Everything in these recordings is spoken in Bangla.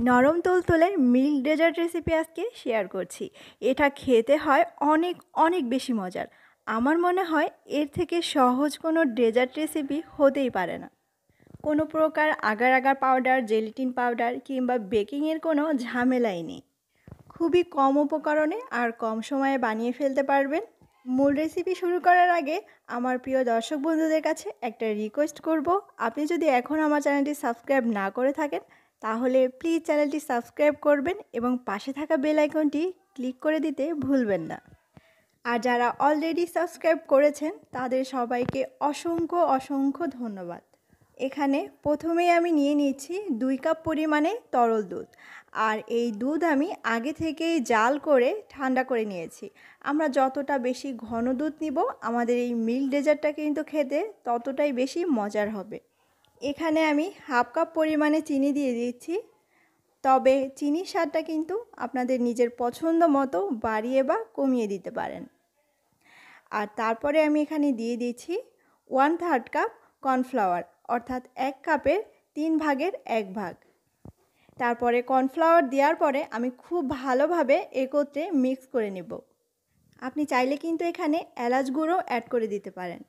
নরম তুলতুলে মিল্ক ডেজার্ট রেসিপি আজকে শেয়ার করছি। এটা খেতে হয় অনেক অনেক বেশি মজার। আমার মনে হয় এর থেকে সহজ কোনো ডেজার্ট রেসিপি হতেই পারে না। কোনো প্রকার agar agar powder, gelatine powder কিংবা বেকিংয়ের কোনো ঝামেলাই নেই। খুবই কম উপকরণে আর কম সময়ে বানিয়ে ফেলতে পারবেন। মূল রেসিপি শুরু করার আগে আমার প্রিয় দর্শক বন্ধুদের কাছে একটা রিকোয়েস্ট করব, আপনি যদি এখন আমার চ্যানেলটি সাবস্ক্রাইব না করে থাকেন তাহলে প্লিজ চ্যানেলটি সাবস্ক্রাইব করবেন এবং পাশে থাকা বেল আইকনটি ক্লিক করে দিতে ভুলবেন না। আর যারা অলরেডি সাবস্ক্রাইব করেছেন তাদের সবাইকে অসংখ্য অসংখ্য ধন্যবাদ। এখানে প্রথমেই আমি নিয়ে নিচ্ছি 2 কাপ পরিমাণে তরল দুধ। আর এই দুধ আমি আগে থেকেই জাল করে ঠান্ডা করে নিয়েছি। আমরা যতটা বেশি ঘন দুধ নিব আমাদের এই মিল্ক ডেজার্টটা কিন্তু খেতে ততটাই বেশি মজার হবে। এখানে আমি হাফ কাপ পরিমাণে চিনি দিয়ে দিচ্ছি, তবে চিনির স্বাদটা কিন্তু আপনাদের নিজের পছন্দ মতো বাড়িয়ে বা কমিয়ে দিতে পারেন। আর তারপরে আমি এখানে দিয়ে দিচ্ছি 1/3 কাপ কর্নফ্লাওয়ার, অর্থাৎ 1 কাপের 3 ভাগের 1 ভাগ। তারপরে কর্নফ্লাওয়ার দেওয়ার পরে আমি খুব ভালোভাবে একত্রে মিক্স করে নেব। আপনি চাইলে কিন্তু এখানে এলাচ গুঁড়ো অ্যাড করে দিতে পারেন।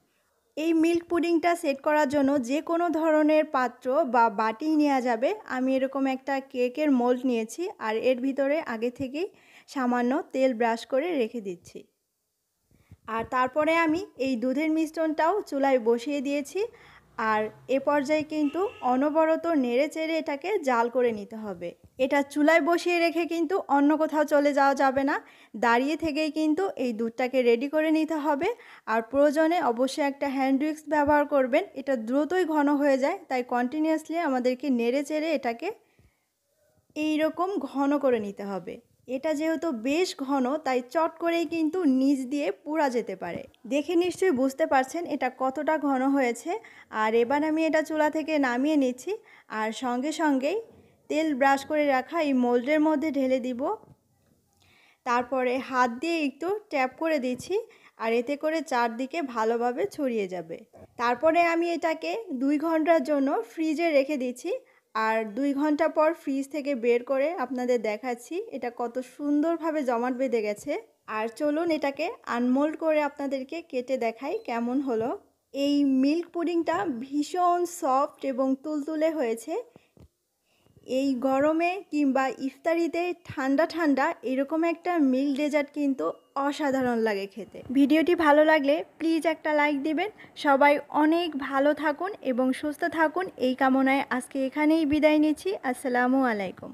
এই মিল্ক পুডিংটা সেট করার জন্য যে কোনো ধরনের পাত্র বা বাটি নেওয়া যাবে। আমি এরকম একটা কেকের মোল্ড নিয়েছি আর এর ভিতরে আগে থেকেই সামান্য তেল ব্রাশ করে রেখে দিচ্ছি। আর তারপরে আমি এই দুধের মিশ্রণটাও চুলায় বসিয়ে দিয়েছি। আর এ পর্যায়ে কিন্তু অনবরত নেড়ে চেড়ে এটাকে জাল করে নিতে হবে। এটা চুলায় বসিয়ে রেখে কিন্তু অন্য কোথাও চলে যাওয়া যাবে না। দাঁড়িয়ে থেকেই কিন্তু এই দুধটাকে রেডি করে নিতে হবে। আর প্রয়োজনে অবশ্যই একটা হ্যান্ড উইক্স ব্যবহার করবেন। এটা দ্রুতই ঘন হয়ে যায়, তাই কন্টিনিউয়াসলি আমাদেরকে নেড়ে চেড়ে এটাকে এইরকম ঘন করে নিতে হবে। এটা যেহেতু বেশ ঘন তাই চট করেই কিন্তু নিচ দিয়ে পুড়া যেতে পারে। দেখে নিশ্চয়ই বুঝতে পারছেন এটা কতটা ঘন হয়েছে। আর এবার আমি এটা চুলা থেকে নামিয়ে নিচ্ছি আর সঙ্গে সঙ্গেই তেল ব্রাশ করে রাখা এই মোল্ডের মধ্যে ঢেলে দিব। তারপরে হাত দিয়ে একটু ট্যাপ করে দিচ্ছি আর এতে করে চারদিকে ভালোভাবে ছড়িয়ে যাবে। তারপরে আমি এটাকে 2 ঘন্টার জন্য ফ্রিজে রেখে দিচ্ছি। আর 2 ঘন্টা পর ফ্রিজ থেকে বের করে আপনাদের দেখাচ্ছি এটা কত সুন্দরভাবে জমাট বেঁধে গেছে। আর চলুন এটাকে আনমোল্ড করে আপনাদেরকে কেটে দেখাই কেমন হলো। এই মিল্ক পুডিংটা ভীষণ সফট এবং তুলতুলে হয়েছে। এই গরমে কিংবা ইফতারিতে ঠান্ডা ঠান্ডা এরকম একটা মিল্ক ডেজার্ট কিন্তু অসাধারণ লাগে খেতে। ভিডিওটি ভালো লাগলে প্লিজ একটা লাইক দিবেন। সবাই অনেক ভালো থাকুন এবং সুস্থ থাকুন এই কামনায় আজকে এখানেই বিদায় নিচ্ছি। আসসালামু আলাইকুম।